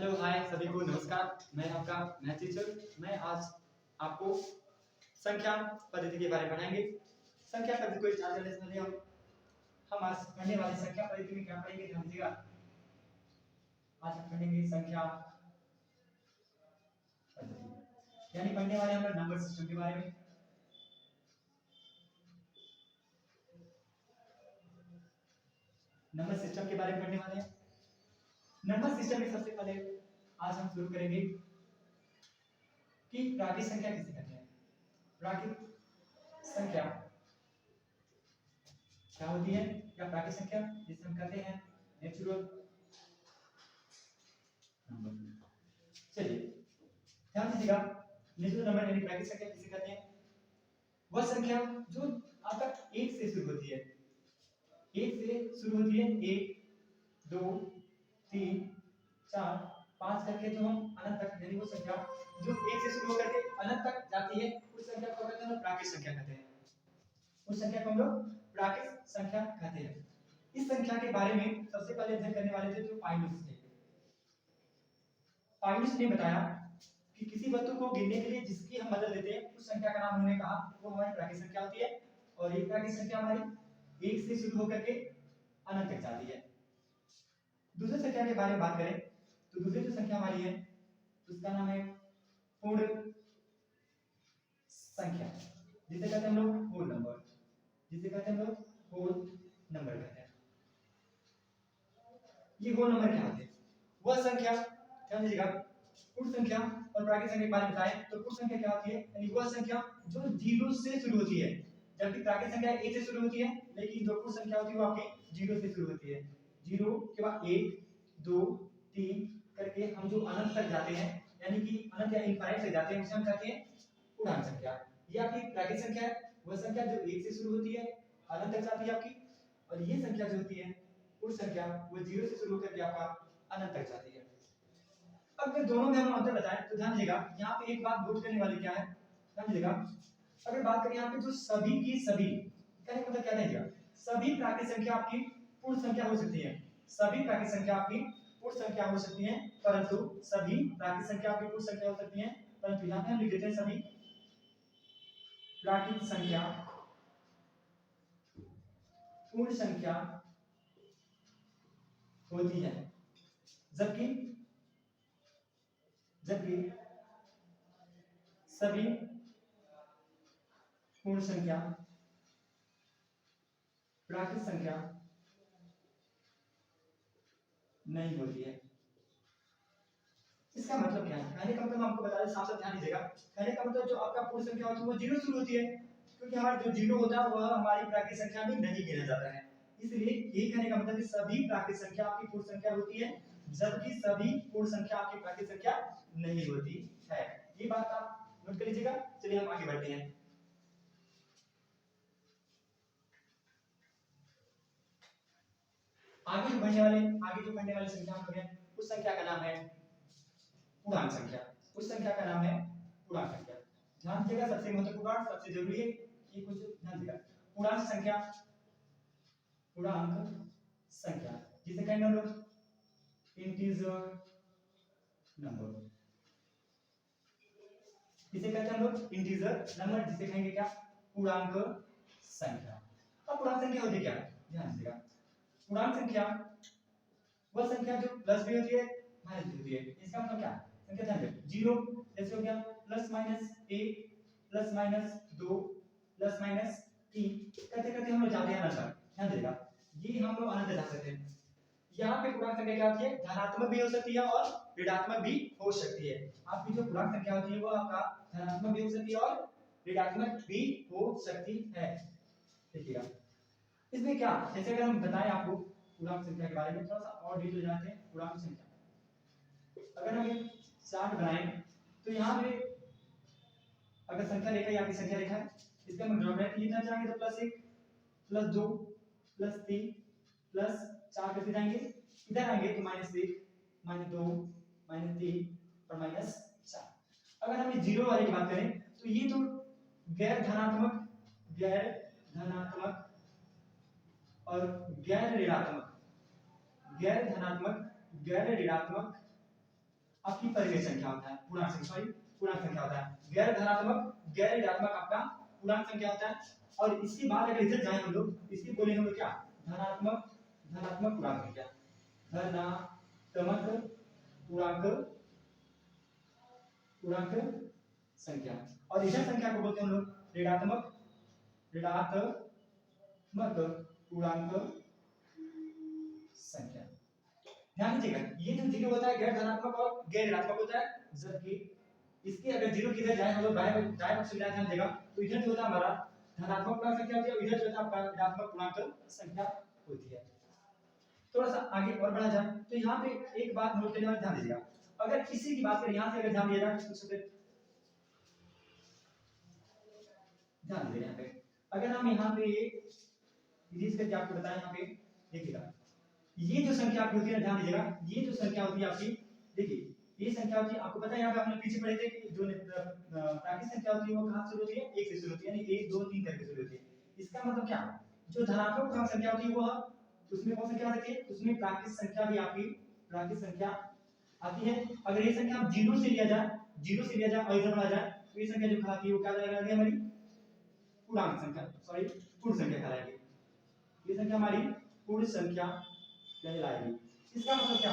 Hello hi सभी को नमस्कार। मैं आपका मैथ टीचर। मैं आज आपको संख्या पद्धति के बारे में पढ़ाएंगे। संख्या पद्धति को स्टार्ट करने से पहले हम आज पढ़ने वाली संख्या पद्धति में क्या पढ़ेंगे ध्यान दीजिएगा। आज हम पढ़ेंगे संख्या पद्धति यानी पढ़ने वाले हम नंबर सिस्टम के बारे में। नंबर सिस्टम के बारे में पढ़ने वाले हैं। नंबर सिस्टम में सबसे पहले आज हम शुरू करेंगे कि प्राकृतिक संख्या किसे कहते हैं। प्राकृतिक संख्या क्या होती है या प्राकृतिक संख्या जिसे हम कहते हैं नेचुरल नंबर। चलिए ध्यान दीजिएगा, नेचुरल नंबर यानी प्राकृतिक संख्या किसे कहते हैं। वह संख्या जो आपका एक से शुरू होती है, एक से शुरू होती है, 1 2 3 4 5 करके जो हम अनंत तक यानी वो संख्या जो एक से शुरू होकर के अनंत तक जाती है उस संख्या को कहते हैं प्राकृतिक संख्या कहते हैं। उस संख्या को हम लोग प्राकृतिक संख्या कहते हैं। इस संख्या के बारे में सबसे पहले अध्ययन करने वाले थे जो पाइनस थे। पाइनस ने बताया कि किसी वस्तु को गिनने के लिए जिसकी हम मदद लेते हैं उस संख्या का नाम उन्होंने कहा वो हमारी प्राकृतिक संख्या होती है। और एक प्राकृतिक संख्या हमारी एक से शुरू होकर के अनंत तक जाती है। दूसरी संख्या के बारे में बात करें तो दूसरी जो संख्या हमारी है उसका नाम है पूर्ण संख्या, जिसे कहते हैं हम लोग होल नंबर, जिसे कहते हैं हम लोग होल नंबर कहते हैं। ये होल नंबर क्या होते हैं? वह संख्या ध्यान दीजिएगा, पूर्ण संख्या और प्राकृतिक संख्या के बारे में बताएं तो पूर्ण संख्या क्या होती है यानी वह संख्या जो जीरो से शुरू होती है, जबकि प्राकृतिक संख्या एक से शुरू होती है, लेकिन जो पूर्ण संख्या होती है वो आपकी जीरो से शुरू होती है। जीरो के बाद 1 2 3 करके हम जो अनंत तक जाते हैं यानी कि अनंत या इनफाइनाइट तक जाते हैं उसे हम कहते हैं पूर्णांक संख्या। ये आपकी प्राकृतिक संख्या है, वह संख्या जो एक से शुरू होती है अनंत तक जाती है आपकी। और ये संख्या जो होती है पूर्ण संख्या वो जीरो से शुरू होकर के आपका अनंत तक जाती है। अगर दोनों में हम अंतर बताएं तो ध्यान दीजिएगा, यहाँ पे एक बात नोट करने वाली क्या है, ध्यान दीजिएगा। अगर बात करें यहाँ पे जो सभी की सभी कहने का मतलब क्या दीजिएगा, सभी प्राकृतिक संख्या आपकी पूर्ण संख्या हो सकती है। सभी प्राकृतिक संख्या आपकी पूर्ण संख्या हो सकती है, परंतु सभी प्राकृतिक संख्या आपकी पूर्ण संख्या हो सकती है, परंतु यहाँ पे हम लिख देते हैं सभी प्राकृतिक संख्या पूर्ण संख्या होती है, जबकि सभी पूर्ण संख्या प्राकृतिक संख्या नहीं होती है। इसका मतलब क्या है? कहने का मतलब आपको बता दें, साफ साफ ध्यान दीजिएगा। कहने का मतलब जो आपका पूर्ण संख्या होती है वो जीरो शुरू होती है, क्योंकि हमारा जो जीरो होता है वह हमारी प्राकृतिक संख्या में नहीं गिना जाता है। इसलिए यही कहने का मतलब कि सभी प्राकृतिक संख्या आपकी पूर्ण संख्या होती है, जबकि सभी पूर्ण संख्या आपकी प्राकृतिक संख्या नहीं होती है। ये बात आप नोट कर लीजिएगा। चलिए हम आगे बढ़ते हैं। आगे जो बढ़ने वाली संख्या हम लोग उस संख्या का नाम है पूर्णांक संख्या। उस संख्या का नाम है पूर्णांक संख्या। ध्यान दीजिएगा, सबसे महत्वपूर्ण सबसे जरूरी है कि कुछ ध्यान दीजिएगा। पूर्णांक संख्या जिसे कहेंगे हम लोग इंटीजर नंबर, जिसे कहते हैं हम लोग इंटीजर नंबर, जिसे कहेंगे क्या, पूर्णांक संख्या। अब पूर्णांक संख्या होती है क्या, ध्यान दीजिएगा। पूर्णांक संख्या वह संख्या जो प्लस भी होती है माइनस भी होती है। इसका मतलब क्या, संख्या ध्यान दें, जीरो जैसे हो गया plus minus 1 plus minus 2 plus minus 3 करते करते हम लोग जाते हैं अनंत तक। ध्यान दीजिएगा, ये हम लोग अनंत जा सकते हैं। यहाँ पे पूर्णांक संख्या क्या होती है, धनात्मक भी हो सकती है और ऋणात्मक भी हो सकती है। आपकी जो पूर्णांक संख्या होती है वो आपका धनात्मक भी हो सकती है और ऋणात्मक भी हो सकती है। देखिएगा इसमें क्या, जैसे अगर हम बताएं आपको पूर्णांक संख्या के बारे में थोड़ा सा और डिटेल जानते हैं। पूर्णांक संख्या अगर हम एक चार्ट बनाएं तो यहाँ पे अगर संख्या रेखा या संख्या रेखा है, इसका हम ज्योमेट्री लिखना चाहेंगे तो +1 +2 +3 +4 कैसे जाएंगे, इधर आएंगे तो -1 -2 -3 और -4। अगर हम इस जीरो वाले की बात करें तो ये तो गैर धनात्मक और गैर ऋणात्मक आपकी परिमेय संख्या होता है, पूर्णांक संख्या, सॉरी पूर्णांक संख्या होता है। गैर ऋणात्मक आपका पूर्णांक संख्या होता है। और इसके बाद अगर इधर जाए हम लोग, इसकी बोलेंगे हम लोग क्या, धनात्मक पूर्णांक संख्या, धनात्मक पूर्णांक संख्या। और इधर संख्या को बोलते हैं हम लोग ऋणात्मक पूर्णांक संख्या। ध्यान दीजिएगा, ये जो जीरो होता है गैर धनात्मक और गैर ऋणात्मक होता है, जबकि इसके अगर जीरो किधर जाए हम लोग दाएं पक्ष में ध्यान देगा तो इधर जो होता है हमारा धनात्मक पूर्णांक संख्या होती है, और इधर जो होता है आपका ऋणात्मक पूर्णांक संख्या होती है। थोड़ा सा आगे और बढ़ा जाए तो यहाँ पे एक बात नोट करने वाली, ध्यान दीजिएगा, अगर किसी की बात करें यहाँ से, अगर ध्यान दिया जाए ध्यान दीजिए यहाँ पे, अगर हम यहाँ पे सीरीज करके आपको बताएं, यहाँ पे देखिएगा ये जो संख्या आपकी होती है, ध्यान दीजिएगा, ये जो संख्या होती है आपकी, देखिए ये संख्या होती है, आपको पता है यहाँ पे हमने पीछे पढ़े थे कि जो प्राकृतिक संख्या होती है वो कहाँ से शुरू होती है, 1 से शुरू होती है, यानी 1 2 3 करके शुरू होती है। इसका मतलब क्या, जो धनात्मक पूर्णांक संख्या होती है वो उसमें कौन संख्या आती है, उसमें प्राकृतिक संख्या भी आपकी प्राकृतिक संख्या आती है। अगर ये संख्या हम 0 से लिया जाए और इधर बढ़ा जाए तो ये संख्या जो कहलाती है वो क्या कहलाएगी, हमारी पूर्णांक संख्या, सॉरी पूर्ण संख्या कहलाएगी। ये संख्या हमारी पूर्ण संख्या कहलाएगी। इसका मतलब क्या,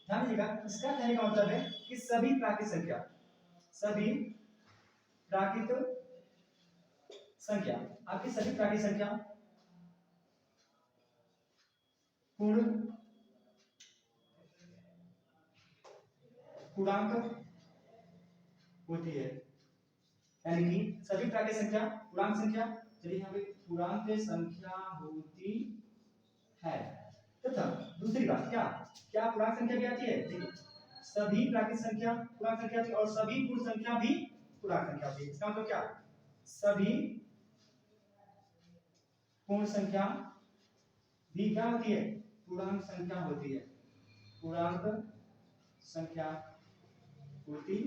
ध्यान दीजिएगा, इसका कहने का मतलब है कि सभी प्राकृतिक संख्या आपकी सभी प्राकृतिक संख्या पूर्ण पूर्णांक होती है, यानी कि सभी प्राकृतिक संख्या पूर्णांक संख्या, चलिए यहाँ पे पूर्णांक संख्या होती है। तथा दूसरी बात क्या क्या पूर्णांक संख्या भी आती है, देखिए सभी प्राकृतिक संख्या पूर्णांक संख्या आती है और सभी पूर्ण संख्या भी पूर्णांक संख्या आती है। इसका मतलब क्या, सभी पूर्ण संख्या भी क्या होती है, पूर्णांक संख्या होती है, पूर्णांक संख्या होती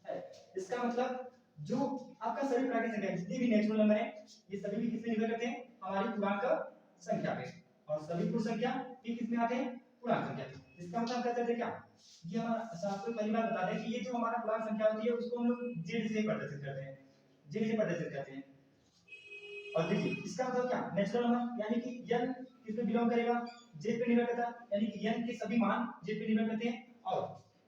है। इसका मतलब जो आपका सभी प्राकृतिक संख्या जितनी भी नेचुरल नंबर है ये सभी भी किस पे निर्भर करते हैं, हमारी पूर्णांक संख्या पे, और सभी पूर्ण संख्या भी किस में आते हैं, पूर्णांक संख्या पे। इसका मतलब क्या कहते हैं, क्या ये हमारा, आपको पहली बात बता दें कि ये जो हमारा पूर्णांक संख्या होती है उसको हम लोग जेड से प्रदर्शित करते हैं। और देखिए इसका मतलब क्या, नेचुरल नंबर यानी कि n किस पे बिलोंग करेगा, जेड पे निर्भर करता है, यानी कि n के सभी मान जेड पे निर्भर करते हैं। और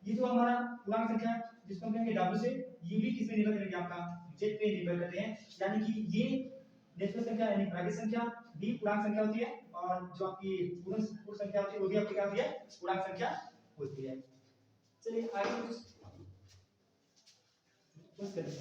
ये जो हमारा पूर्णांक संख्या है जिसको हम कहेंगे w से, ये भी किस पे निर्भर करेंगे, आपका जेड पे निर्भर करते हैं। यानी कि ये नेचुरल संख्या यानी प्राकृतिक संख्या भी पूर्णांक संख्या होती है, और जो आपकी पूर्ण संख्या होती है वो भी आपकी क्या होती है, पूर्णांक संख्या होती है। चलिए आगे कुछ करते हैं।